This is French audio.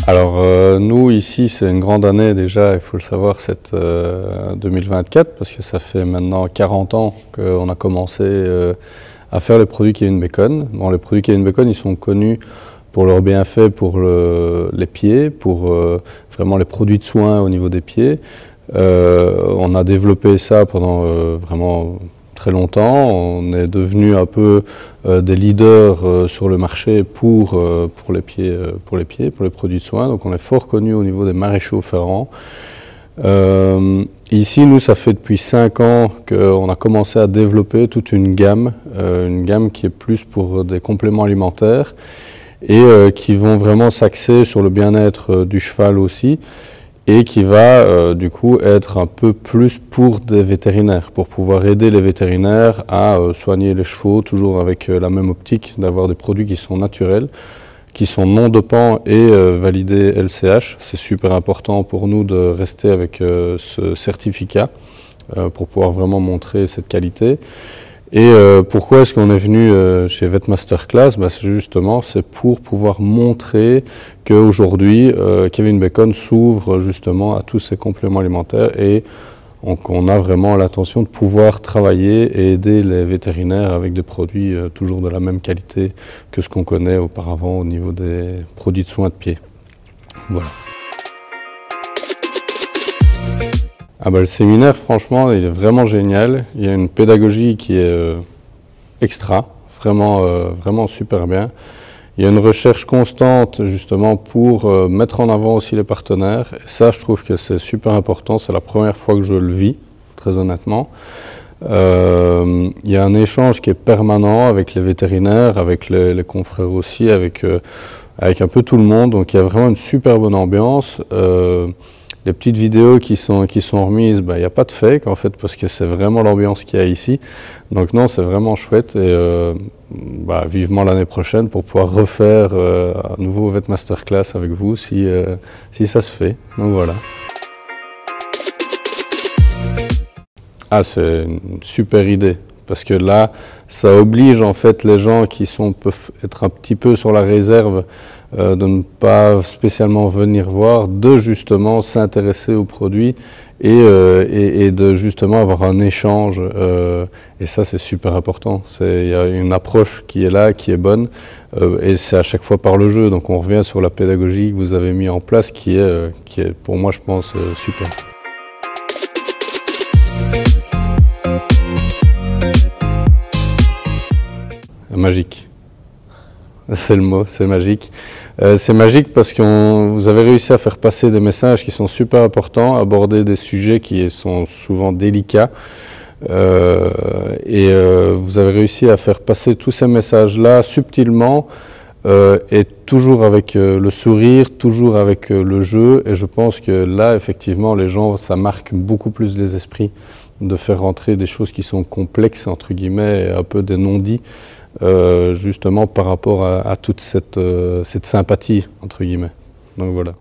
Alors nous ici c'est une grande année déjà, il faut le savoir, cette 2024 parce que ça fait maintenant 40 ans qu'on a commencé à faire les produits Kevin Bacon. Bon, les produits Kevin Bacon ils sont connus pour leurs bienfaits pour les pieds, pour vraiment les produits de soins au niveau des pieds. On a développé ça pendant vraiment très longtemps. On est devenu un peu des leaders sur le marché pour les pieds, pour les produits de soins. Donc on est fort connu au niveau des maréchaux ferrants. Ici, nous, ça fait depuis 5 ans qu'on a commencé à développer toute une gamme qui est plus pour des compléments alimentaires et qui vont vraiment s'axer sur le bien-être du cheval aussi, et qui va du coup être un peu plus pour des vétérinaires, pour pouvoir aider les vétérinaires à soigner les chevaux, toujours avec la même optique d'avoir des produits qui sont naturels, qui sont non dopants et validés LCH. C'est super important pour nous de rester avec ce certificat pour pouvoir vraiment montrer cette qualité. Et pourquoi est-ce qu'on est venu chez Vet Masterclass? Justement, c'est pour pouvoir montrer qu'aujourd'hui, Kevin Bacon s'ouvre justement à tous ces compléments alimentaires et on a vraiment l'intention de pouvoir travailler et aider les vétérinaires avec des produits toujours de la même qualité que ce qu'on connaît auparavant au niveau des produits de soins de pied. Voilà. Le séminaire, franchement, il est vraiment génial. Il y a une pédagogie qui est extra, vraiment super bien. Il y a une recherche constante, justement, pour mettre en avant aussi les partenaires. Et ça, je trouve que c'est super important. C'est la première fois que je le vis, très honnêtement. Il y a un échange qui est permanent avec les vétérinaires, avec les confrères aussi, avec un peu tout le monde. Donc, il y a vraiment une super bonne ambiance. Les petites vidéos qui sont remises, il n'y a pas de fake en fait, parce que c'est vraiment l'ambiance qu'il y a ici. Donc non, c'est vraiment chouette et vivement l'année prochaine pour pouvoir refaire un nouveau Vet Masterclass avec vous si ça se fait. Donc voilà. C'est une super idée. Parce que là, ça oblige en fait les gens qui peuvent être un petit peu sur la réserve de ne pas spécialement venir voir, de justement s'intéresser aux produits et de justement avoir un échange. Et ça, c'est super important. Il y a une approche qui est là, qui est bonne, et c'est à chaque fois par le jeu. Donc on revient sur la pédagogie que vous avez mis en place, qui est pour moi, je pense, super. Magique, c'est le mot, c'est magique. C'est magique parce que vous avez réussi à faire passer des messages qui sont super importants, aborder des sujets qui sont souvent délicats. Vous avez réussi à faire passer tous ces messages-là subtilement et toujours avec le sourire, toujours avec le jeu. Et je pense que là, effectivement, les gens, ça marque beaucoup plus les esprits de faire rentrer des choses qui sont complexes, entre guillemets, et un peu des non-dits. Justement par rapport à toute cette sympathie, entre guillemets. Donc voilà.